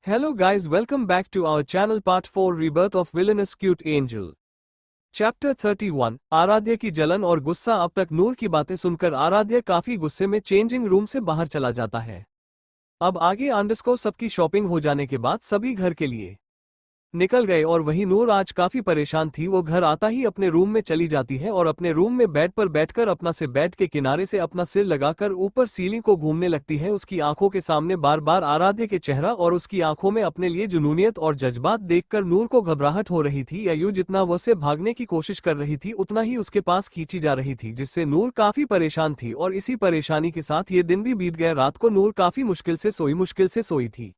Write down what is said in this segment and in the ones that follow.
Hello guys, welcome back to our channel part 4 Rebirth of Villainous Cute Angel. Chapter 31 आराध्य की जलन और गुस्सा। अब तक नूर की बातें सुनकर आराध्य काफी गुस्से में चेंजिंग रूम से बाहर चला जाता है। अब आगे अंडरस्कोर सबकी शॉपिंग हो जाने के बाद सभी घर के लिए निकल गए और वही नूर आज काफी परेशान थी। वो घर आता ही अपने रूम में चली जाती है और अपने रूम में बेड पर बैठकर अपना से बेड के किनारे से अपना सिर लगाकर ऊपर सीलिंग को घूमने लगती है। उसकी आंखों के सामने बार बार आराध्य के चेहरा और उसकी आंखों में अपने लिए जुनूनियत और जज्बात देखकर नूर को घबराहट हो रही थी। या यूं जितना वो से भागने की कोशिश कर रही थी उतना ही उसके पास खींची जा रही थी, जिससे नूर काफी परेशान थी। और इसी परेशानी के साथ ये दिन भी बीत गया। रात को नूर काफी मुश्किल से सोई थी।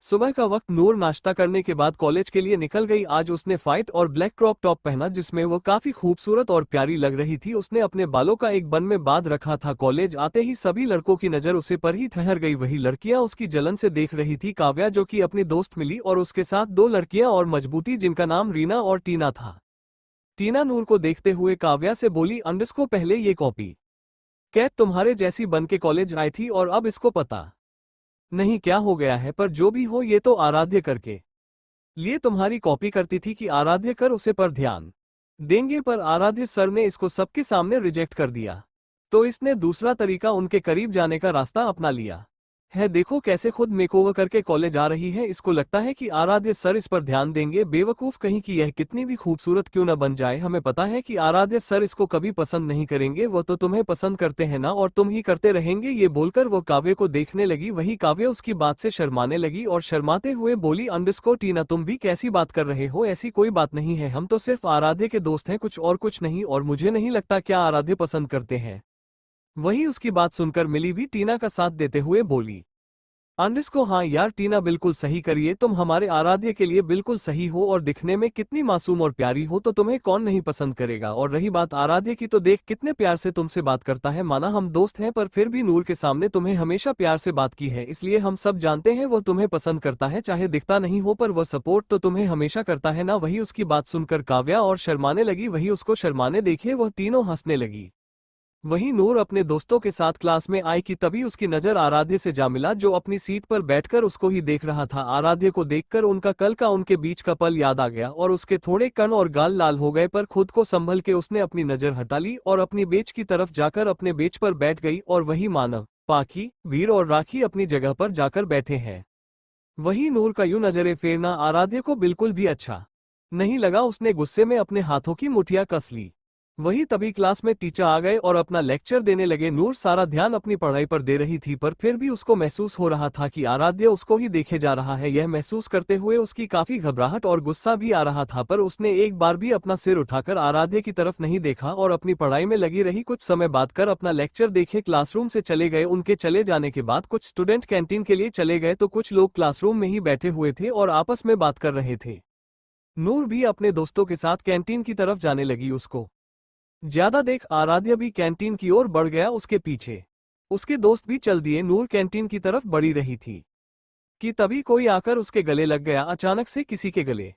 सुबह का वक्त नूर नाश्ता करने के बाद कॉलेज के लिए निकल गई। आज उसने व्हाइट और ब्लैक क्रॉप टॉप पहना जिसमें वो काफी खूबसूरत और प्यारी लग रही थी। उसने अपने बालों का एक बन में बांध रखा था। कॉलेज आते ही सभी लड़कों की नजर उसे पर ही ठहर गई। वही लड़कियां उसकी जलन से देख रही थी। काव्या जो कि अपनी दोस्त मिली और उसके साथ दो लड़कियां और मजबूती जिनका नाम रीना और टीना था। टीना नूर को देखते हुए काव्या से बोली, अंडरस्को पहले ये कॉपी कैट तुम्हारे जैसी बन के कॉलेज आई थी और अब इसको पता नहीं क्या हो गया है, पर जो भी हो ये तो आराध्य करके लिए तुम्हारी कॉपी करती थी कि आराध्य कर उसे पर ध्यान देंगे, पर आराध्य सर ने इसको सबके सामने रिजेक्ट कर दिया तो इसने दूसरा तरीका उनके करीब जाने का रास्ता अपना लिया है। देखो कैसे खुद मेकओवर करके कॉलेज आ रही है। इसको लगता है कि आराध्य सर इस पर ध्यान देंगे। बेवकूफ कहीं कि यह कितनी भी खूबसूरत क्यों न बन जाए, हमें पता है कि आराध्य सर इसको कभी पसंद नहीं करेंगे। वो तो तुम्हें पसंद करते हैं ना, और तुम ही करते रहेंगे। ये बोलकर वो काव्य को देखने लगी। वही काव्य उसकी बात से शर्माने लगी और शर्माते हुए बोली, अंडरस्कोर टीना तुम भी कैसी बात कर रहे हो, ऐसी कोई बात नहीं है। हम तो सिर्फ आराध्य के दोस्त हैं, कुछ नहीं, और मुझे नहीं लगता क्या आराध्य पसंद करते हैं। वही उसकी बात सुनकर मिली भी टीना का साथ देते हुए बोली, अंडरस्को हाँ यार टीना बिल्कुल सही करिए, तुम हमारे आराध्य के लिए बिल्कुल सही हो और दिखने में कितनी मासूम और प्यारी हो, तो तुम्हें कौन नहीं पसंद करेगा। और रही बात आराध्य की, तो देख कितने प्यार से तुमसे बात करता है। माना हम दोस्त हैं पर फिर भी नूर के सामने तुम्हें हमेशा प्यार से बात की है, इसलिए हम सब जानते हैं वो तुम्हें पसंद करता है। चाहे दिखता नहीं हो पर वह सपोर्ट तो तुम्हें हमेशा करता है ना। वही उसकी बात सुनकर काव्या और शर्माने लगी। वही उसको शर्माने देखे वह तीनों हंसने लगी। वहीं नूर अपने दोस्तों के साथ क्लास में आई कि तभी उसकी नजर आराध्य से जा मिला, जो अपनी सीट पर बैठकर उसको ही देख रहा था। आराध्य को देखकर उनका कल का उनके बीच का पल याद आ गया और उसके थोड़े कन और गाल लाल हो गए, पर खुद को संभल के उसने अपनी नजर हटा ली और अपनी बेंच की तरफ जाकर अपने बेंच पर बैठ गई। और वही मानव, पाखी, वीर और राखी अपनी जगह पर जाकर बैठे हैं। वही नूर का यूं नजरें फेरना आराध्य को बिल्कुल भी अच्छा नहीं लगा। उसने गुस्से में अपने हाथों की मुठियां कस ली। वही तभी क्लास में टीचर आ गए और अपना लेक्चर देने लगे। नूर सारा ध्यान अपनी पढ़ाई पर दे रही थी, पर फिर भी उसको महसूस हो रहा था कि आराध्य उसको ही देखे जा रहा है। यह महसूस करते हुए उसकी काफी घबराहट और गुस्सा भी आ रहा था, पर उसने एक बार भी अपना सिर उठाकर आराध्य की तरफ नहीं देखा और अपनी पढ़ाई में लगी रही। कुछ समय बाद कर अपना लेक्चर देखे क्लासरूम से चले गए। उनके चले जाने के बाद कुछ स्टूडेंट कैंटीन के लिए चले गए तो कुछ लोग क्लासरूम में ही बैठे हुए थे और आपस में बात कर रहे थे। नूर भी अपने दोस्तों के साथ कैंटीन की तरफ जाने लगी। उसको ज्यादा देख आराध्य भी कैंटीन की ओर बढ़ गया उसके पीछे। उसके दोस्त भी चल दिए। नूर कैंटीन की तरफ बढ़ी रही थी कि तभी कोई आकर उसके गले लग गया। अचानक से किसी के गले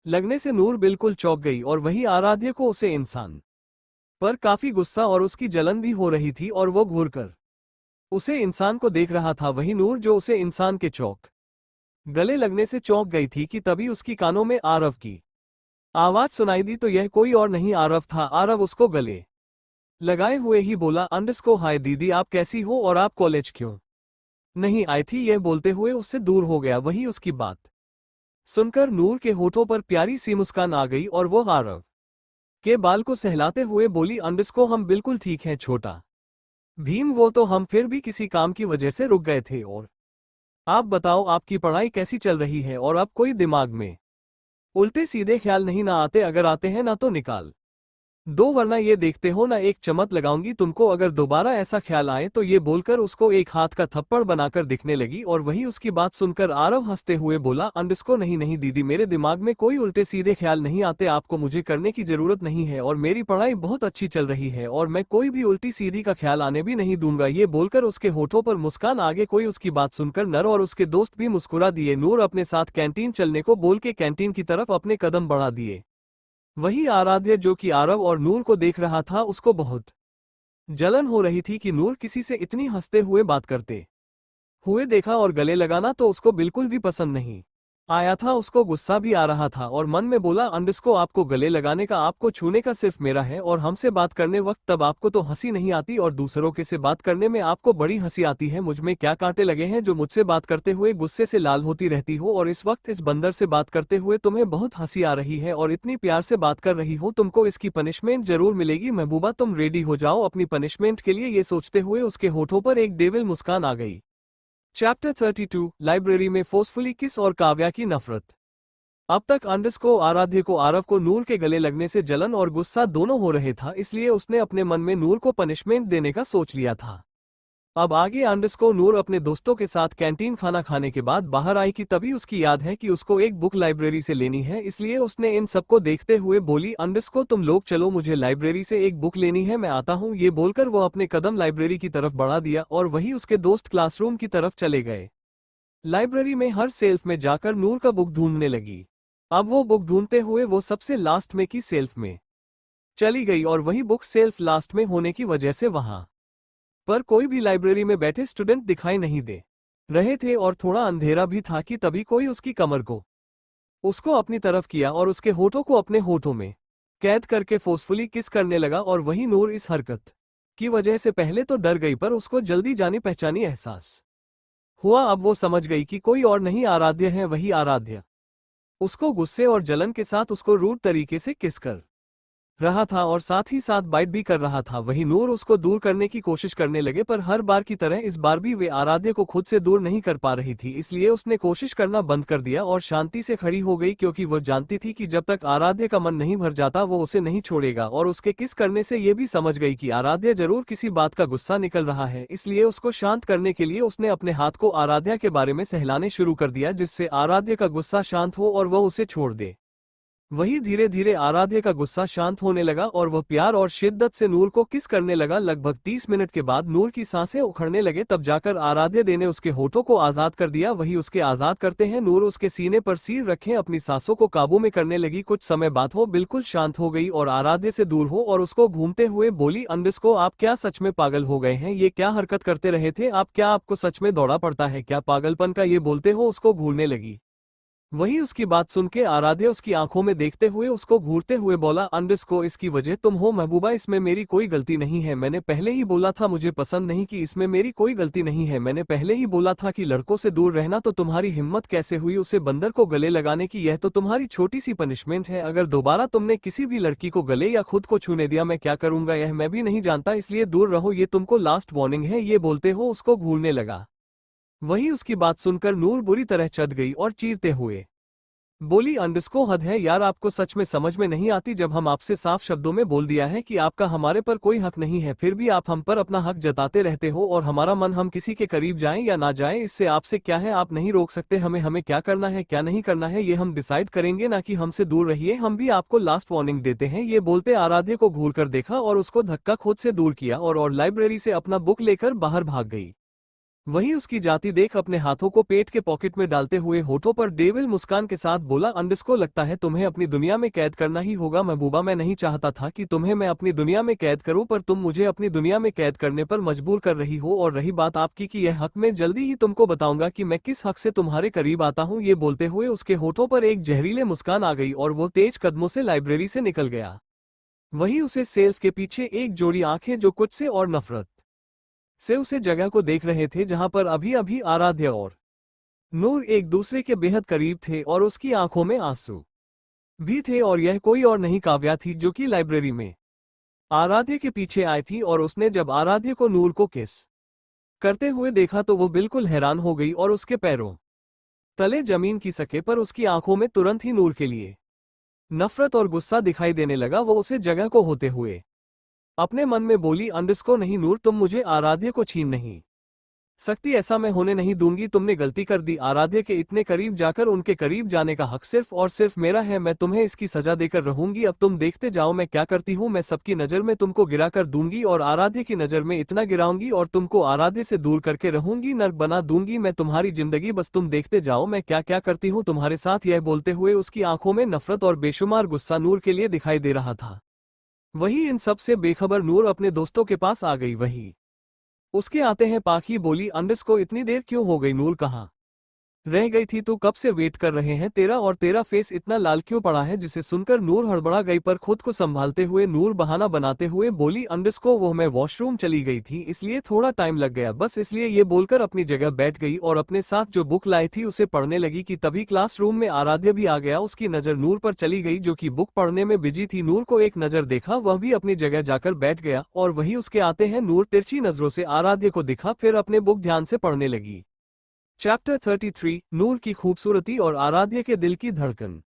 लगने से नूर बिल्कुल चौंक गई और वही आराध्य को उसे इंसान पर काफी गुस्सा और उसकी जलन भी हो रही थी और वो घूरकर उसे इंसान को देख रहा था। वही नूर जो उसे इंसान के गले लगने से चौंक गई थी कि तभी उसकी कानों में आरव की आवाज सुनाई दी। तो यह कोई और नहीं आरव था। आरव उसको गले लगाए हुए ही बोला, अंडरस्को हाय दीदी आप कैसी हो और आप कॉलेज क्यों नहीं आई थी। यह बोलते हुए उससे दूर हो गया। वही उसकी बात सुनकर नूर के होठों पर प्यारी सी मुस्कान आ गई और वो आरव के बाल को सहलाते हुए बोली, अंडरस्को हम बिल्कुल ठीक हैं छोटा भीम, वो तो हम फिर भी किसी काम की वजह से रुक गए थे। और आप बताओ आपकी पढ़ाई कैसी चल रही है और अब कोई दिमाग में उल्टे सीधे ख्याल नहीं ना आते? अगर आते हैं ना तो निकाल दो, वरना ये देखते हो ना एक चमक लगाऊंगी तुमको अगर दोबारा ऐसा ख्याल आए तो। ये बोलकर उसको एक हाथ का थप्पड़ बनाकर दिखने लगी। और वही उसकी बात सुनकर आरव हंसते हुए बोला, अंडरस्को नहीं दीदी मेरे दिमाग में कोई उल्टे सीधे ख्याल नहीं आते। आपको मुझे करने की जरूरत नहीं है और मेरी पढ़ाई बहुत अच्छी चल रही है और मैं कोई भी उल्टी सीधी का ख्याल आने भी नहीं दूंगा। ये बोलकर उसके होठों पर मुस्कान आगे। कोई उसकी बात सुनकर नर और उसके दोस्त भी मुस्कुरा दिए। नूर अपने साथ कैंटीन चलने को बोल के कैंटीन की तरफ अपने कदम बढ़ा दिए। वही आराध्य जो कि आरव और नूर को देख रहा था, उसको बहुत जलन हो रही थी कि नूर किसी से इतनी हंसते हुए बात करते हुए देखा और गले लगाना तो उसको बिल्कुल भी पसंद नहीं आया था। उसको गुस्सा भी आ रहा था और मन में बोला, अंडस्को आपको गले लगाने का, आपको छूने का सिर्फ मेरा है, और हमसे बात करने वक्त तब आपको तो हंसी नहीं आती और दूसरों के से बात करने में आपको बड़ी हंसी आती है। मुझ में क्या कांटे लगे हैं जो मुझसे बात करते हुए गुस्से से लाल होती रहती हो, और इस वक्त इस बंदर से बात करते हुए तुम्हें बहुत हंसी आ रही है और इतनी प्यार से बात कर रही हो। तुमको इसकी पनिशमेंट जरूर मिलेगी महबूबा, तुम रेडी हो जाओ अपनी पनिशमेंट के लिए। ये सोचते हुए उसके होठों पर एक डेविल मुस्कान आ गई। चैप्टर 32 लाइब्रेरी में फोर्सफुली किस और काव्या की नफरत। अब तक अंडस्को आराध्य को आरव को नूर के गले लगने से जलन और गुस्सा दोनों हो रहे था, इसलिए उसने अपने मन में नूर को पनिशमेंट देने का सोच लिया था। अब आगे अंडस्को नूर अपने दोस्तों के साथ कैंटीन खाना खाने के बाद बाहर आई कि तभी उसकी याद है कि उसको एक बुक लाइब्रेरी से लेनी है, इसलिए उसने इन सबको देखते हुए बोली, अंडस्को तुम लोग चलो, मुझे लाइब्रेरी से एक बुक लेनी है, मैं आता हूँ। ये बोलकर वो अपने कदम लाइब्रेरी की तरफ बढ़ा दिया और वही उसके दोस्त क्लासरूम की तरफ चले गए। लाइब्रेरी में हर सेल्फ में जाकर नूर का बुक ढूंढने लगी। अब वो बुक ढूंढते हुए वो सबसे लास्ट में की सेल्फ में चली गई और वही बुक सेल्फ लास्ट में होने की वजह से वहां पर कोई भी लाइब्रेरी में बैठे स्टूडेंट दिखाई नहीं दे रहे थे और थोड़ा अंधेरा भी था कि तभी कोई उसकी कमर को उसको अपनी तरफ किया और उसके होठों को अपने होठों में कैद करके फोर्सफुली किस करने लगा। और वही नूर इस हरकत की वजह से पहले तो डर गई, पर उसको जल्दी जानी पहचानी एहसास हुआ। अब वो समझ गई कि कोई और नहीं आराध्य है, वही आराध्य उसको गुस्से और जलन के साथ उसको रूड तरीके से किस कर रहा था और साथ ही साथ बाइट भी कर रहा था। वही नूर उसको दूर करने की कोशिश करने लगे, पर हर बार की तरह इस बार भी वे आराध्य को खुद से दूर नहीं कर पा रही थी, इसलिए उसने कोशिश करना बंद कर दिया और शांति से खड़ी हो गई, क्योंकि वो जानती थी कि जब तक आराध्य का मन नहीं भर जाता वो उसे नहीं छोड़ेगा। और उसके किस करने से ये भी समझ गई कि आराध्य जरूर किसी बात का गुस्सा निकल रहा है, इसलिए उसको शांत करने के लिए उसने अपने हाथ को आराध्या के बारे में सहलाने शुरू कर दिया, जिससे आराध्य का गुस्सा शांत हो और वह उसे छोड़ दे। वही धीरे धीरे आराध्य का गुस्सा शांत होने लगा और वह प्यार और शिद्दत से नूर को किस करने लगा। लगभग 30 मिनट के बाद नूर की सांसें उखड़ने लगे, तब जाकर आराध्य ने उसके होठों को आजाद कर दिया। वही उसके आजाद करते हैं नूर उसके सीने पर सिर रखे अपनी सांसों को काबू में करने लगी। कुछ समय बाद वो बिल्कुल शांत हो गई और आराध्य से दूर हो और उसको घूमते हुए बोली, अंडस्को आप क्या सच में पागल हो गए हैं? ये क्या हरकत करते रहे थे आप? क्या आपको सच में दौड़ा पड़ता है क्या पागलपन का? ये बोलते हो उसको घूरने लगी। वही उसकी बात सुन के आराध्य उसकी आंखों में देखते हुए उसको घूरते हुए बोला, अंडस्को इसकी वजह तुम हो महबूबा, इसमें मेरी कोई गलती नहीं है। मैंने पहले ही बोला था मुझे पसंद नहीं कि इसमें मेरी कोई गलती नहीं है। मैंने पहले ही बोला था कि लड़कों से दूर रहना, तो तुम्हारी हिम्मत कैसे हुई उसे बंदर को गले लगाने की? यह तो तुम्हारी छोटी सी पनिशमेंट है। अगर दोबारा तुमने किसी भी लड़की को गले या खुद को छूने दिया, मैं क्या करूंगा यह मैं भी नहीं जानता, इसलिए दूर रहो, ये तुमको लास्ट वार्निंग है। ये बोलते हो उसको घूरने लगा। वही उसकी बात सुनकर नूर बुरी तरह चढ़ गई और चीरते हुए बोली, अंडस्को हद है यार, आपको सच में समझ में नहीं आती? जब हम आपसे साफ शब्दों में बोल दिया है कि आपका हमारे पर कोई हक नहीं है, फिर भी आप हम पर अपना हक जताते रहते हो। और हमारा मन हम किसी के करीब जाएं या ना जाएं, इससे आपसे क्या है? आप नहीं रोक सकते हमें? हमें क्या करना है क्या नहीं करना है ये हम डिसाइड करेंगे, ना कि हमसे दूर रहिए, हम भी आपको लास्ट वार्निंग देते हैं। ये बोलते आराध्य को घूर कर देखा और उसको धक्का खुद से दूर किया और लाइब्रेरी से अपना बुक लेकर बाहर भाग गई। वही उसकी जाती देख अपने हाथों को पेट के पॉकेट में डालते हुए होठों पर डेविल मुस्कान के साथ बोला, अंडस्को लगता है तुम्हें अपनी दुनिया में कैद करना ही होगा। महबूबा मैं नहीं चाहता था कि तुम्हें मैं अपनी दुनिया में कैद करूं, पर तुम मुझे अपनी दुनिया में कैद करने पर मजबूर कर रही हो। और रही बात आपकी कि यह हक, मैं जल्दी ही तुमको बताऊंगा कि मैं किस हक से तुम्हारे करीब आता हूं। ये बोलते हुए उसके होठों पर एक जहरीले मुस्कान आ गई और वो तेज कदमों से लाइब्रेरी से निकल गया। वही उसे सेल्फ के पीछे एक जोड़ी आंखें जो कुछ से और नफरत से उसे जगह को देख रहे थे जहां पर अभी अभी आराध्य और नूर एक दूसरे के बेहद करीब थे और उसकी आंखों में आंसू भी थे। और यह कोई और नहीं काव्या थी, जो कि लाइब्रेरी में आराध्य के पीछे आई थी। और उसने जब आराध्य को नूर को किस करते हुए देखा तो वो बिल्कुल हैरान हो गई और उसके पैरों तले जमीन की सके, पर उसकी आंखों में तुरंत ही नूर के लिए नफरत और गुस्सा दिखाई देने लगा। वो उसे जगह को होते हुए अपने मन में बोली, अंडस्को नहीं नूर, तुम मुझे आराध्य को छीन नहीं सकती, ऐसा मैं होने नहीं दूंगी। तुमने गलती कर दी। आराध्य के इतने करीब जाकर उनके करीब जाने का हक सिर्फ और सिर्फ मेरा है। मैं तुम्हें इसकी सजा देकर रहूंगी। अब तुम देखते जाओ मैं क्या करती हूँ। मैं सबकी नज़र में तुमको गिरा कर दूंगी और आराध्य की नज़र में इतना गिराऊंगी और तुमको आराध्य से दूर करके रहूंगी, नर्क बना दूंगी मैं तुम्हारी जिंदगी। बस तुम देखते जाओ मैं क्या क्या करती हूँ तुम्हारे साथ। यह बोलते हुए उसकी आंखों में नफरत और बेशुमार गुस्सा नूर के लिए दिखाई दे रहा था। वही इन सब से बेखबर नूर अपने दोस्तों के पास आ गई। वही उसके आते हैं पाखी बोली अंडरस्को इतनी देर क्यों हो गई, नूर कहाँ रह गई थी, तो कब से वेट कर रहे हैं तेरा, और तेरा फेस इतना लाल क्यों पड़ा है। जिसे सुनकर नूर हड़बड़ा गई, पर खुद को संभालते हुए नूर बहाना बनाते हुए बोली अंडरस्को वो मैं वॉशरूम चली गई थी इसलिए थोड़ा टाइम लग गया बस, इसलिए ये बोलकर अपनी जगह बैठ गई और अपने साथ जो बुक लाई थी उसे पढ़ने लगी कि तभी क्लासरूम में आराध्य भी आ गया। उसकी नजर नूर पर चली गई जो कि बुक पढ़ने में बिजी थी। नूर को एक नजर देखा, वह भी अपनी जगह जाकर बैठ गया और वही उसके आते हैं नूर तिरछी नजरों से आराध्य को दिखा, फिर अपने बुक ध्यान से पढ़ने लगी। चैप्टर 33 नूर की खूबसूरती और आराध्य के दिल की धड़कन।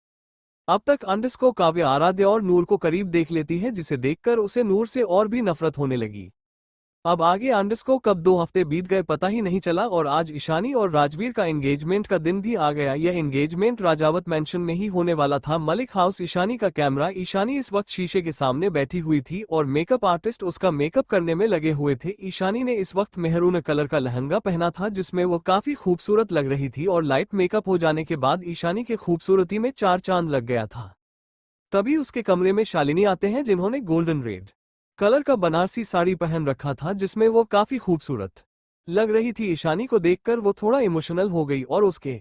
अब तक अंडरस्को काव्य आराध्य और नूर को करीब देख लेती है, जिसे देखकर उसे नूर से और भी नफरत होने लगी। अब आगे अंडरस्को कब 2 हफ्ते बीत गए पता ही नहीं चला और आज ईशानी और राजवीर का एंगेजमेंट का दिन भी आ गया। यह एंगेजमेंट राजावत मेंशन में ही होने वाला था। मलिक हाउस ईशानी का कैमरा। ईशानी इस वक्त शीशे के सामने बैठी हुई थी और मेकअप आर्टिस्ट उसका मेकअप करने में लगे हुए थे। ईशानी ने इस वक्त मेहरून कलर का लहंगा पहना था जिसमें वो काफी खूबसूरत लग रही थी और लाइट मेकअप हो जाने के बाद ईशानी के खूबसूरती में 4 चांद लग गया था। तभी उसके कमरे में शालिनी आते हैं जिन्होंने गोल्डन रेड कलर का बनारसी साड़ी पहन रखा था जिसमें वो काफी खूबसूरत लग रही थी। ईशानी को देखकर वो थोड़ा इमोशनल हो गई और उसके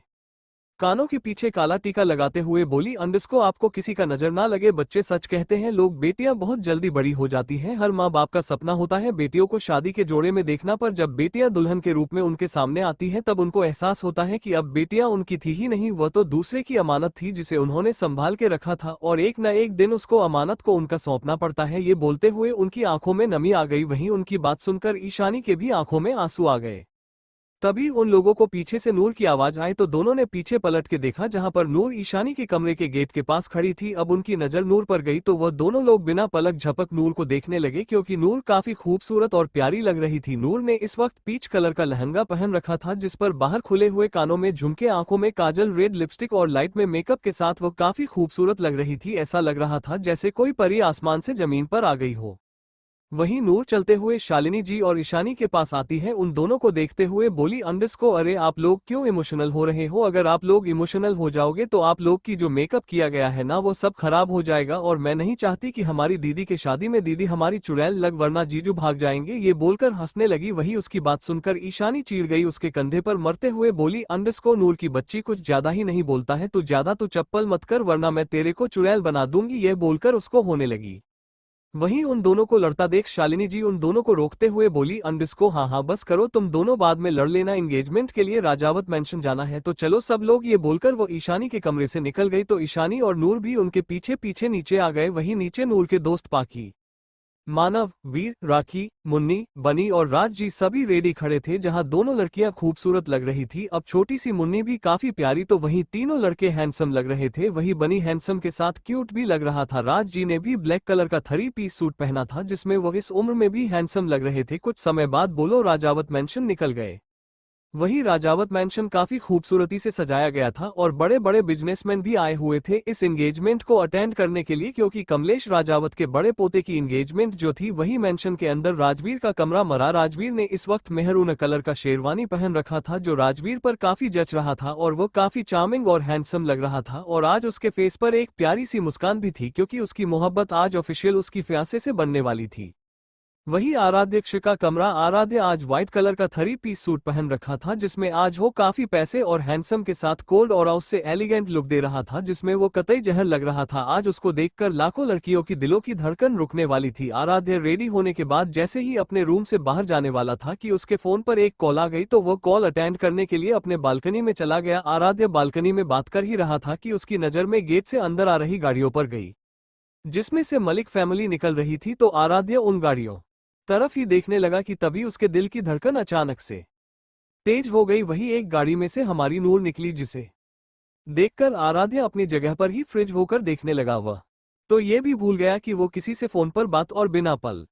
कानों के पीछे काला टीका लगाते हुए बोली अंडरस्को आपको किसी का नजर ना लगे, बच्चे सच कहते हैं लोग बेटियां बहुत जल्दी बड़ी हो जाती हैं। हर माँ बाप का सपना होता है बेटियों को शादी के जोड़े में देखना, पर जब बेटियां दुल्हन के रूप में उनके सामने आती हैं तब उनको एहसास होता है कि अब बेटियां उनकी थी ही नहीं, वह तो दूसरे की अमानत थी जिसे उन्होंने संभाल के रखा था और एक न एक दिन उसको अमानत को उनका सौंपना पड़ता है। ये बोलते हुए उनकी आंखों में नमी आ गई। वहीं उनकी बात सुनकर ईशानी के भी आंखों में आंसू आ गए। तभी उन लोगों को पीछे से नूर की आवाज आई तो दोनों ने पीछे पलट के देखा जहां पर नूर ईशानी के कमरे के गेट के पास खड़ी थी। अब उनकी नजर नूर पर गई तो वह दोनों लोग बिना पलक झपक नूर को देखने लगे क्योंकि नूर काफी खूबसूरत और प्यारी लग रही थी। नूर ने इस वक्त पीच कलर का लहंगा पहन रखा था जिस पर बाहर खुले हुए कानों में झुमके, आंखों में काजल, रेड लिपस्टिक और लाइट में मेकअप के साथ वह काफी खूबसूरत लग रही थी। ऐसा लग रहा था जैसे कोई परी आसमान से जमीन पर आ गई हो। वहीं नूर चलते हुए शालिनी जी और ईशानी के पास आती है। उन दोनों को देखते हुए बोली अंडरस्को अरे आप लोग क्यों इमोशनल हो रहे हो, अगर आप लोग इमोशनल हो जाओगे तो आप लोग की जो मेकअप किया गया है ना वो सब खराब हो जाएगा और मैं नहीं चाहती कि हमारी दीदी के शादी में दीदी हमारी चुड़ैल लग वरना जीजू भाग जाएंगे। ये बोलकर हंसने लगी। वही उसकी बात सुनकर ईशानी चीड़ गई, उसके कंधे पर मरते हुए बोली अंडरस्को नूर की बच्ची कुछ ज्यादा ही नहीं बोलता है, तू ज्यादा तो चप्पल मत कर वरना मैं तेरे को चुड़ैल बना दूंगी। यह बोलकर उसको होने लगी। वहीं उन दोनों को लड़ता देख शालिनी जी उन दोनों को रोकते हुए बोली अंडरस्को हाँ हाँ बस करो, तुम दोनों बाद में लड़ लेना, एंगेजमेंट के लिए राजावत मेंशन जाना है तो चलो सब लोग। ये बोलकर वो ईशानी के कमरे से निकल गई तो ईशानी और नूर भी उनके पीछे पीछे नीचे आ गए। वहीं नीचे नूर के दोस्त पाकी, मानव, वीर, राखी, मुन्नी, बनी और राज जी सभी रेडी खड़े थे जहां दोनों लड़कियां खूबसूरत लग रही थी। अब छोटी सी मुन्नी भी काफी प्यारी तो वहीं तीनों लड़के हैंडसम लग रहे थे। वही बनी हैंडसम के साथ क्यूट भी लग रहा था। राज जी ने भी ब्लैक कलर का 3 पीस सूट पहना था जिसमें वो इस उम्र में भी हैंडसम लग रहे थे। कुछ समय बाद बोलो राजावत मेंशन निकल गए। वही राजावत मैंशन काफी खूबसूरती से सजाया गया था और बड़े बड़े बिजनेसमैन भी आए हुए थे इस एंगेजमेंट को अटेंड करने के लिए, क्योंकि कमलेश राजावत के बड़े पोते की एंगेजमेंट जो थी। वही मैंशन के अंदर राजवीर का कमरा मरा। राजवीर ने इस वक्त मेहरून कलर का शेरवानी पहन रखा था जो राजवीर पर काफी जच रहा था और वो काफी चार्मिंग और हैंडसम लग रहा था और आज उसके फेस पर एक प्यारी सी मुस्कान भी थी क्योंकि उसकी मोहब्बत आज ऑफिशियल उसकी फियांसे से बनने वाली थी। वही आराध्य का कमरा। आराध्य आज व्हाइट कलर का 3 पीस सूट पहन रखा था जिसमें आज वो काफी पैसे और हैंडसम के साथ कोल्ड और उससे एलिगेंट लुक दे रहा था जिसमें वो कतई जहर लग रहा था। आज उसको देखकर लाखों लड़कियों की दिलों की धड़कन रुकने वाली थी। आराध्य रेडी होने के बाद जैसे ही अपने रूम से बाहर जाने वाला था कि उसके फोन पर एक कॉल आ गई तो वो कॉल अटेंड करने के लिए अपने बालकनी में चला गया। आराध्य बालकनी में बात कर ही रहा था कि उसकी नजर में गेट से अंदर आ रही गाड़ियों पर गई जिसमें से मलिक फैमिली निकल रही थी तो आराध्य उन गाड़ियों तरफ ही देखने लगा कि तभी उसके दिल की धड़कन अचानक से तेज हो गई। वही एक गाड़ी में से हमारी नूर निकली जिसे देखकर आराध्य अपनी जगह पर ही फ्रिज होकर देखने लगा। वह तो ये भी भूल गया कि वो किसी से फोन पर बात और बिना पल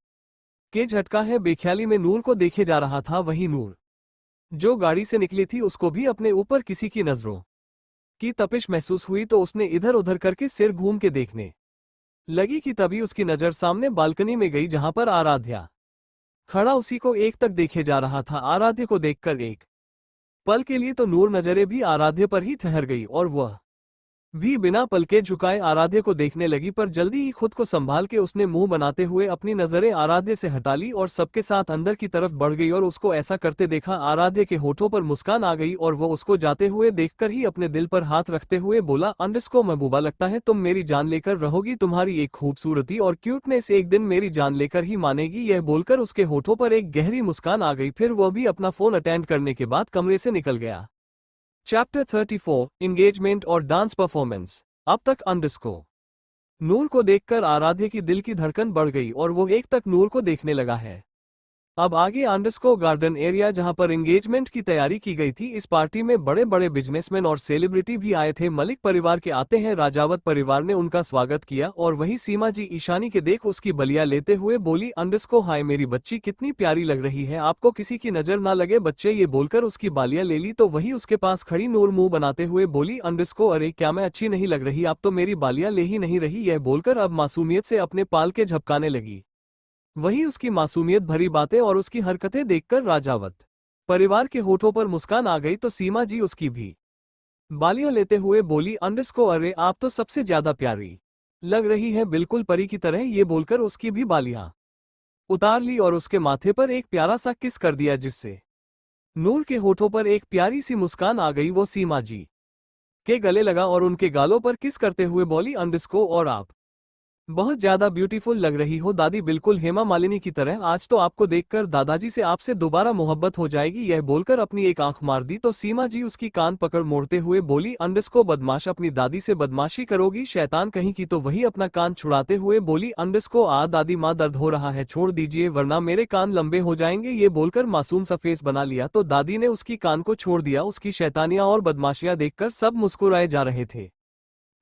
के झटका है बेख्याली में नूर को देखे जा रहा था। वही नूर जो गाड़ी से निकली थी उसको भी अपने ऊपर किसी की नजरों की तपिश महसूस हुई तो उसने इधर उधर करके सिर घूम के देखने लगी कि तभी उसकी नजर सामने बालकनी में गई जहां पर आराध्या खड़ा उसी को एक तक देखे जा रहा था। आराध्य को देखकर एक पल के लिए तो नूर नजरें भी आराध्य पर ही ठहर गई और वह भी बिना पलके झुकाए आराध्य को देखने लगी, पर जल्दी ही खुद को संभाल के उसने मुंह बनाते हुए अपनी नजरें आराध्य से हटा ली और सबके साथ अंदर की तरफ बढ़ गई और उसको ऐसा करते देखा आराध्य के होठों पर मुस्कान आ गई और वो उसको जाते हुए देखकर ही अपने दिल पर हाथ रखते हुए बोला, अंडरस्को महबूबा, लगता है तुम मेरी जान लेकर रहोगी, तुम्हारी एक खूबसूरती और क्यूटनेस एक दिन मेरी जान लेकर ही मानेगी। यह बोलकर उसके होठों पर एक गहरी मुस्कान आ गई। फिर वह भी अपना फोन अटेंड करने के बाद कमरे से निकल गया। चैप्टर 34 इंगेजमेंट और डांस परफॉर्मेंस। अब तक अंडरस्को नूर को देखकर आराध्य की दिल की धड़कन बढ़ गई और वो एक तक नूर को देखने लगा है। अब आगे अंडरस्को गार्डन एरिया, जहां पर एंगेजमेंट की तैयारी की गई थी। इस पार्टी में बड़े बड़े बिजनेसमैन और सेलिब्रिटी भी आए थे। मलिक परिवार के आते हैं राजावत परिवार ने उनका स्वागत किया और वही सीमा जी ईशानी के देख उसकी बलिया लेते हुए बोली, अंडरस्को हाय मेरी बच्ची, कितनी प्यारी लग रही है, आपको किसी की नजर ना लगे बच्चे। ये बोलकर उसकी बालियां ले ली तो वही उसके पास खड़ी नूर मुंह बनाते हुए बोली, अंडरस्को अरे क्या मैं अच्छी नहीं लग रही, आप तो मेरी बालियां ले ही नहीं रही। यह बोलकर अब मासूमियत से अपने पाल के झपकाने लगी। वही उसकी मासूमियत भरी बातें और उसकी हरकतें देखकर राजावत परिवार के होठों पर मुस्कान आ गई तो सीमा जी उसकी भी बालियां लेते हुए बोली, अंडरस्को अरे आप तो सबसे ज्यादा प्यारी लग रही है, बिल्कुल परी की तरह। ये बोलकर उसकी भी बालियां उतार ली और उसके माथे पर एक प्यारा सा किस कर दिया, जिससे नूर के होठों पर एक प्यारी सी मुस्कान आ गई। वो सीमा जी के गले लगा और उनके गालों पर किस करते हुए बोली, अंडरस्को और आप बहुत ज्यादा ब्यूटीफुल लग रही हो दादी, बिल्कुल हेमा मालिनी की तरह। आज तो आपको देखकर दादाजी से आपसे दोबारा मोहब्बत हो जाएगी। यह बोलकर अपनी एक आंख मार दी तो सीमा जी उसकी कान पकड़ मोड़ते हुए बोली, अंडरस्को बदमाश, अपनी दादी से बदमाशी करोगी शैतान कहीं की। तो वही अपना कान छुड़ाते हुए बोली, अंडरस्को आ दादी माँ दर्द हो रहा है, छोड़ दीजिए वरना मेरे कान लंबे हो जाएंगे। ये बोलकर मासूम सा फेस बना लिया तो दादी ने उसकी कान को छोड़ दिया। उसकी शैतानियां और बदमाशियां देखकर सब मुस्कुराए जा रहे थे।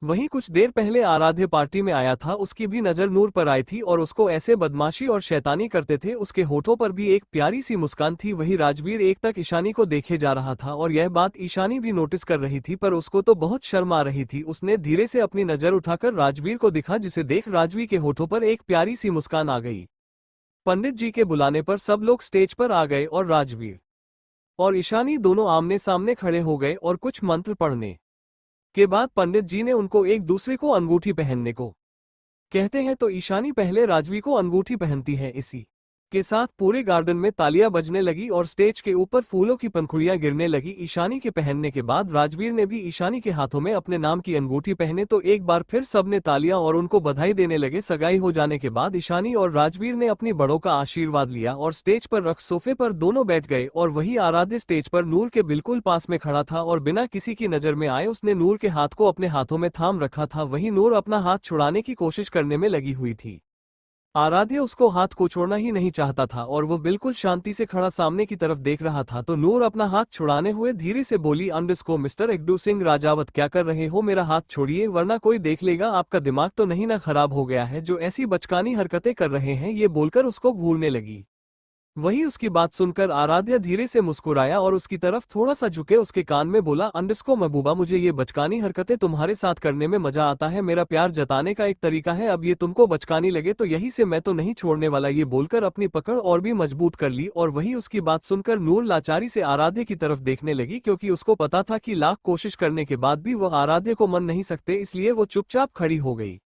वहीं कुछ देर पहले आराध्य पार्टी में आया था, उसकी भी नजर नूर पर आई थी और उसको ऐसे बदमाशी और शैतानी करते थे। उसके होठों पर भी एक प्यारी सी मुस्कान थी। वही राजवीर एक तक ईशानी को देखे जा रहा था और यह बात ईशानी भी नोटिस कर रही थी, पर उसको तो बहुत शर्म आ रही थी। उसने धीरे से अपनी नजर उठाकर राजवीर को दिखा, जिसे देख राजवीर के होठों पर एक प्यारी सी मुस्कान आ गई। पंडित जी के बुलाने पर सब लोग स्टेज पर आ गए और राजवीर और ईशानी दोनों आमने सामने खड़े हो गए और कुछ मंत्र पढ़ने के बाद पंडित जी ने उनको एक दूसरे को अंगूठी पहनने को कहते हैं तो ईशानी पहले राजवी को अंगूठी पहनती है। इसी के साथ पूरे गार्डन में तालियां बजने लगी और स्टेज के ऊपर फूलों की पंखुड़ियां गिरने लगी। ईशानी के पहनने के बाद राजवीर ने भी ईशानी के हाथों में अपने नाम की अंगूठी पहने तो एक बार फिर सबने तालियां और उनको बधाई देने लगे। सगाई हो जाने के बाद ईशानी और राजवीर ने अपनी बड़ों का आशीर्वाद लिया और स्टेज पर रख सोफे पर दोनों बैठ गए और वही आराध्य स्टेज पर नूर के बिल्कुल पास में खड़ा था और बिना किसी की नजर में आए उसने नूर के हाथ को अपने हाथों में थाम रखा था। वही नूर अपना हाथ छुड़ाने की कोशिश करने में लगी हुई थी। आराध्य उसको हाथ को छोड़ना ही नहीं चाहता था और वो बिल्कुल शांति से खड़ा सामने की तरफ देख रहा था। तो नूर अपना हाथ छुड़ाने हुए धीरे से बोली, अंडरस्को मिस्टर एक्डू सिंह राजावत, क्या कर रहे हो, मेरा हाथ छोड़िए वरना कोई देख लेगा। आपका दिमाग तो नहीं ना खराब हो गया है जो ऐसी बचकानी हरकतें कर रहे हैं। ये बोलकर उसको घूरने लगी। वही उसकी बात सुनकर आराध्या धीरे से मुस्कुराया और उसकी तरफ थोड़ा सा झुके उसके कान में बोला, अंडरस्को महबूबा, मुझे ये बचकानी हरकतें तुम्हारे साथ करने में मजा आता है, मेरा प्यार जताने का एक तरीका है। अब ये तुमको बचकानी लगे तो यही से मैं तो नहीं छोड़ने वाला। ये बोलकर अपनी पकड़ और भी मजबूत कर ली और वही उसकी बात सुनकर नूर लाचारी से आराध्य की तरफ देखने लगी, क्योंकि उसको पता था कि लाख कोशिश करने के बाद भी वह आराध्य को मन नहीं सकते, इसलिए वो चुपचाप खड़ी हो गई।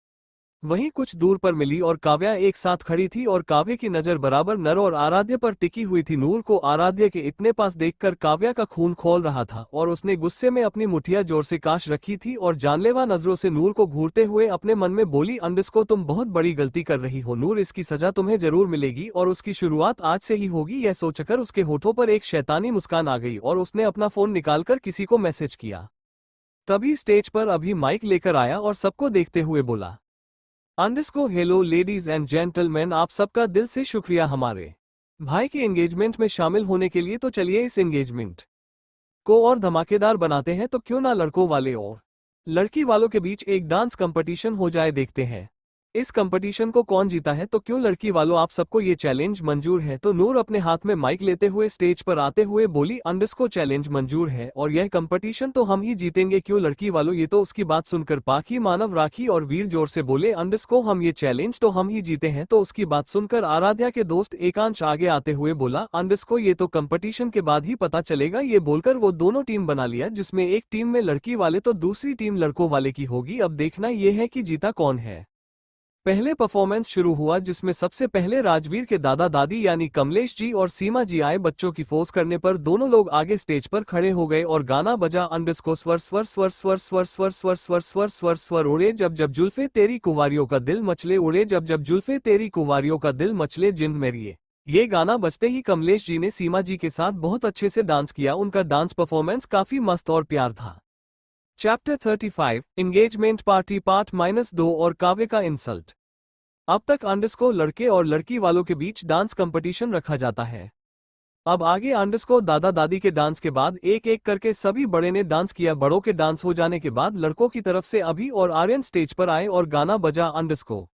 वहीं कुछ दूर पर मिली और काव्या एक साथ खड़ी थी और काव्य की नजर बराबर नर और आराध्य पर टिकी हुई थी। नूर को आराध्य के इतने पास देखकर काव्या का खून खौल रहा था और उसने गुस्से में अपनी मुठिया जोर से काश रखी थी और जानलेवा नजरों से नूर को घूरते हुए अपने मन में बोली, अंडरस्को तुम बहुत बड़ी गलती कर रही हो नूर, इसकी सजा तुम्हें जरूर मिलेगी और उसकी शुरुआत आज से ही होगी। यह सोचकर उसके होठों पर एक शैतानी मुस्कान आ गई और उसने अपना फोन निकालकर किसी को मैसेज किया। तभी स्टेज पर अभी माइक लेकर आया और सबको देखते हुए बोला, अंडरस्को हेलो लेडीज एंड जेंटलमैन, आप सबका दिल से शुक्रिया हमारे भाई के एंगेजमेंट में शामिल होने के लिए। तो चलिए इस एंगेजमेंट को और धमाकेदार बनाते हैं, तो क्यों ना लड़कों वाले और लड़की वालों के बीच एक डांस कंपटीशन हो जाए, देखते हैं इस कंपटीशन को कौन जीता है? तो क्यों लड़की वालों आप सबको ये चैलेंज मंजूर है? तो नूर अपने हाथ में माइक लेते हुए स्टेज पर आते हुए बोली, अंडरस्को चैलेंज मंजूर है और यह कंपटीशन तो हम ही जीतेंगे। क्यों लड़की वालों? ये तो उसकी बात सुनकर पाखी, मानव, राखी और वीर जोर से बोले, अंडरस्को हम ये चैलेंज तो हम ही जीते हैं। तो उसकी बात सुनकर आराध्या के दोस्त एकांश आगे आते हुए बोला, अंडरस्को ये तो कंपटीशन के बाद ही पता चलेगा। ये बोलकर वो दोनों टीम बना लिया, जिसमें एक टीम में लड़की वाले तो दूसरी टीम लड़कों वाले की होगी। अब देखना यह है कि जीता कौन है। पहले परफॉर्मेंस शुरू हुआ, जिसमें सबसे पहले राजवीर के दादा दादी यानी कमलेश जी और सीमा जी आए। बच्चों की फोर्स करने पर दोनों लोग आगे स्टेज पर खड़े हो गए और गाना बजा, अंडरस्को स्वर स्वर स्वर स्वर स्वर स्वर स्वर स्वर स्वर स्वर स्वर उड़े जब जब जुल्फे तेरी कुंवारियों का दिल मचले, उड़े जब जब जुल्फे तेरी कुंवारियों का दिल मचले जिंद मेरी। ये गाना बजते ही कमलेश जी ने सीमा जी के साथ बहुत अच्छे से डांस किया। उनका डांस परफॉर्मेंस काफी मस्त और प्यार था। चैप्टर 35 एंगेजमेंट पार्टी पार्ट -2 और काव्य का इंसल्ट। अब तक अंडरस्को लड़के और लड़की वालों के बीच डांस कंपटीशन रखा जाता है। अब आगे अंडरस्को दादा दादी के डांस के बाद एक एक करके सभी बड़े ने डांस किया। बड़ों के डांस हो जाने के बाद लड़कों की तरफ से अभी और आर्यन स्टेज पर आए और गाना बजा, अंडरस्को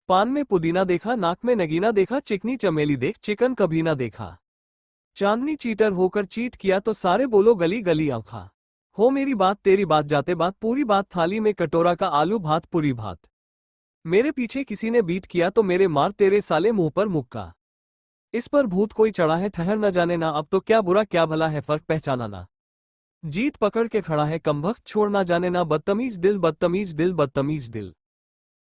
पान में पुदीना देखा, नाक में नगीना देखा, चिकनी चमेली देख, चिकन कभी ना देखा, चांदनी चीटर होकर चीट किया तो सारे बोलो गली गली आँखा, हो मेरी बात तेरी बात जाते बात पूरी बात, थाली में कटोरा का आलू भात पूरी भात, मेरे पीछे किसी ने बीट किया तो मेरे मार तेरे साले मुंह पर मुक्का, इस पर भूत कोई चढ़ा है ठहर न जाने ना, अब तो क्या बुरा क्या भला है फर्क पहचाना ना, जीत पकड़ के खड़ा है कमबख्त छोड़ ना जाने ना, बदतमीज दिल बदतमीज दिल बदतमीज दिल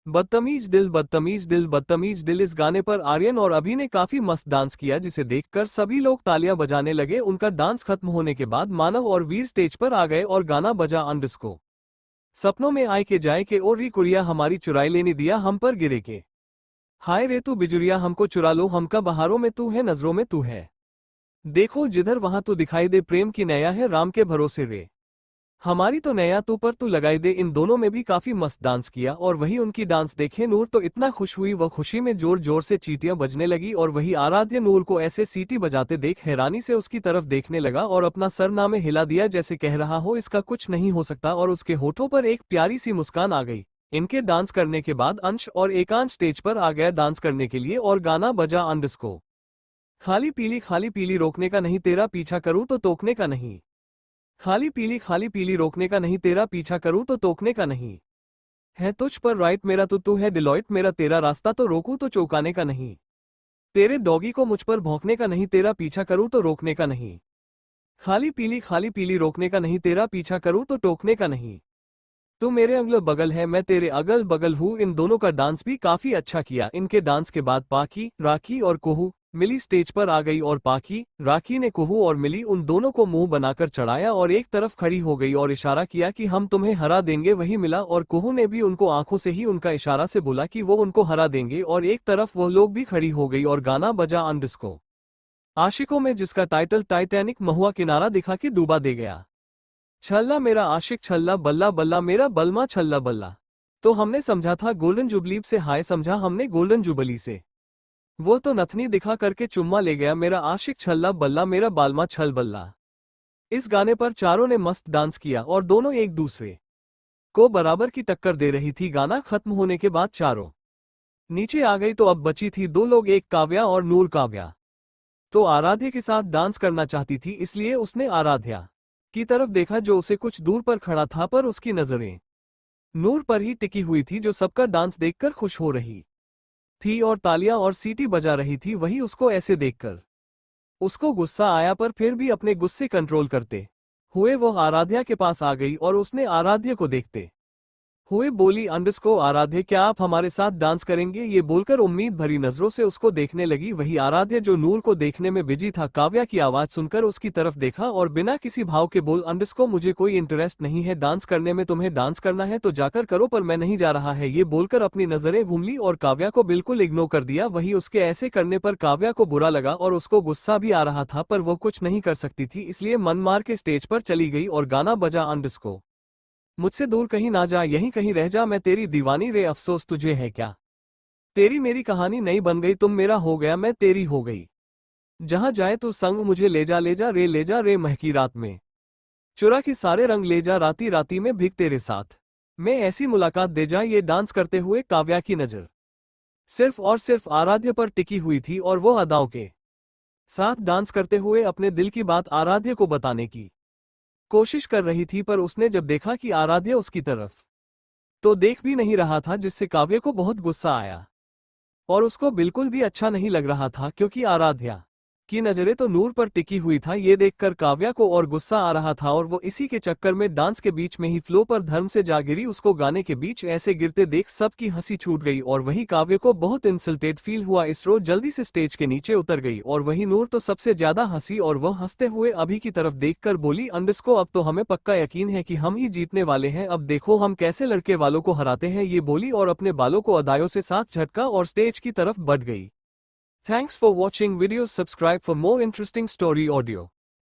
बदतमीज दिल बदतमीज दिल बदतमीज दिल। इस गाने पर आर्यन और अभि ने काफी मस्त डांस किया, जिसे देखकर सभी लोग तालियां बजाने लगे। उनका डांस खत्म होने के बाद मानव और वीर स्टेज पर आ गए और गाना बजा, अंडरस्को सपनों में आए के जाए के और री कुड़िया हमारी चुराई लेनी दिया हम पर गिरे के, हाय रे तू बिजुरिया हमको चुरा लो हमका बहारों में तू है नजरों में तू है, देखो जिधर वहां तू दिखाई दे प्रेम की नया है राम के भरोसे रे, हमारी तो नया तू पर तू लगाई दे। इन दोनों में भी काफी मस्त डांस किया और वही उनकी डांस देखे नूर तो इतना खुश हुई, वह खुशी में जोर जोर से चीटियां बजने लगी और वही आराध्य नूर को ऐसे सीटी बजाते देख हैरानी से उसकी तरफ देखने लगा और अपना सरनामे हिला दिया जैसे कह रहा हो इसका कुछ नहीं हो सकता, और उसके होठों पर एक प्यारी सी मुस्कान आ गई। इनके डांस करने के बाद अंश और एकांश स्टेज पर आ गया डांस करने के लिए और गाना बजा, अंडरस्को खाली पीली रोकने का नहीं तेरा पीछा करूं तो टोकने का नहीं, खाली पीली रोकने का नहीं तेरा पीछा करूं तो टोकने का नहीं, है तुझ पर राइट मेरा तो तू है डिलॉयट मेरा तेरा रास्ता तो रोकूं तो चौंकाने का नहीं, तेरे डॉगी को मुझ पर भौंकने का नहीं तेरा पीछा करूं तो रोकने का नहीं, खाली पीली रोकने का नहीं तेरा पीछा करूं तो टोकने का नहीं, तू मेरे अगल बगल है मैं तेरे अगल बगल हूँ। इन दोनों का डांस भी काफी अच्छा किया। इनके डांस के बाद पाखी, राखी और कुहू मिली स्टेज पर आ गई और पाखी, राखी ने कुहू और मिली उन दोनों को मुंह बनाकर चढ़ाया और एक तरफ खड़ी हो गई और इशारा किया कि हम तुम्हें हरा देंगे। वही मिला और कुहू ने भी उनको आंखों से ही उनका इशारा से बोला कि वो उनको हरा देंगे और एक तरफ वो लोग भी खड़ी हो गई और गाना बजा, अंडरस्को आशिकों में जिसका टाइटल टाइटैनिक महुआ किनारा दिखा के डूबा दे गया, छल्ला मेरा आशिक छल्ला बल्ला बल्ला मेरा बलमा छल्ला बल्ला। तो हमने समझा था गोल्डन जुबली से, हाय समझा हमने गोल्डन जुबली से, वो तो नथनी दिखा करके चुम्मा ले गया मेरा आशिक छल्ला बल्ला मेरा बालमा छल बल्ला। इस गाने पर चारों ने मस्त डांस किया और दोनों एक दूसरे को बराबर की टक्कर दे रही थी। गाना खत्म होने के बाद चारों नीचे आ गई तो अब बची थी दो लोग, एक काव्या और नूर। काव्या तो आराध्या के साथ डांस करना चाहती थी, इसलिए उसने आराध्या की तरफ देखा जो उसे कुछ दूर पर खड़ा था, पर उसकी नजरें नूर पर ही टिकी हुई थी जो सबका डांस देखकर खुश हो रही थी और तालियां और सीटी बजा रही थी। वही उसको ऐसे देखकर उसको गुस्सा आया, पर फिर भी अपने गुस्से कंट्रोल करते हुए वो आराध्या के पास आ गई और उसने आराध्या को देखते हुए बोली, अंडरस्को आराध्या क्या आप हमारे साथ डांस करेंगे? ये बोलकर उम्मीद भरी नजरों से उसको देखने लगी। वही आराध्या जो नूर को देखने में बिजी था, काव्या की आवाज सुनकर उसकी तरफ देखा और बिना किसी भाव के बोल, अंडरस्को मुझे कोई इंटरेस्ट नहीं है डांस करने में, तुम्हें डांस करना है तो जाकर करो पर मैं नहीं जा रहा है। ये बोलकर अपनी नजरें घूम ली और काव्या को बिल्कुल इग्नोर कर दिया। वही उसके ऐसे करने पर काव्या को बुरा लगा और उसको गुस्सा भी आ रहा था, पर वो कुछ नहीं कर सकती थी, इसलिए मन मार के स्टेज पर चली गई और गाना बजा, अंडरस्को मुझसे दूर कहीं ना जा यहीं कहीं रह जा मैं तेरी दीवानी रे अफसोस तुझे है क्या, तेरी मेरी कहानी नई बन गई तुम मेरा हो गया मैं तेरी हो गई, जहां जाए तू संग मुझे ले जा ले जा रे महकी रात में, चुरा के सारे रंग ले जा राती राती में भीग तेरे साथ, में ऐसी मुलाकात दे जाए। ये डांस करते हुए काव्या की नजर सिर्फ और सिर्फ आराध्य पर टिकी हुई थी और वो अदाओं के साथ डांस करते हुए अपने दिल की बात आराध्य को बताने की कोशिश कर रही थी, पर उसने जब देखा कि आराध्य उसकी तरफ तो देख भी नहीं रहा था, जिससे काव्य को बहुत गुस्सा आया और उसको बिल्कुल भी अच्छा नहीं लग रहा था, क्योंकि आराध्या की नजरें तो नूर पर टिकी हुई था। ये देखकर काव्या को और गुस्सा आ रहा था और वो इसी के चक्कर में डांस के बीच में ही फ्लो पर धर्म से जा गिरी। उसको गाने के बीच ऐसे गिरते देख सबकी हंसी छूट गई और वही काव्य को बहुत इंसल्टेड फील हुआ। इसरो जल्दी से स्टेज के नीचे उतर गई और वही नूर तो सबसे ज्यादा हंसी और वह हंसते हुए अभी की तरफ देखकर बोली, अंडस्को अब तो हमें पक्का यकीन है कि हम ही जीतने वाले हैं। अब देखो हम कैसे लड़के वालों को हराते हैं। ये बोली और अपने बालों को अदायों से साथ झटका और स्टेज की तरफ बढ़ गई। Thanks for watching video. Subscribe for more interesting story audio.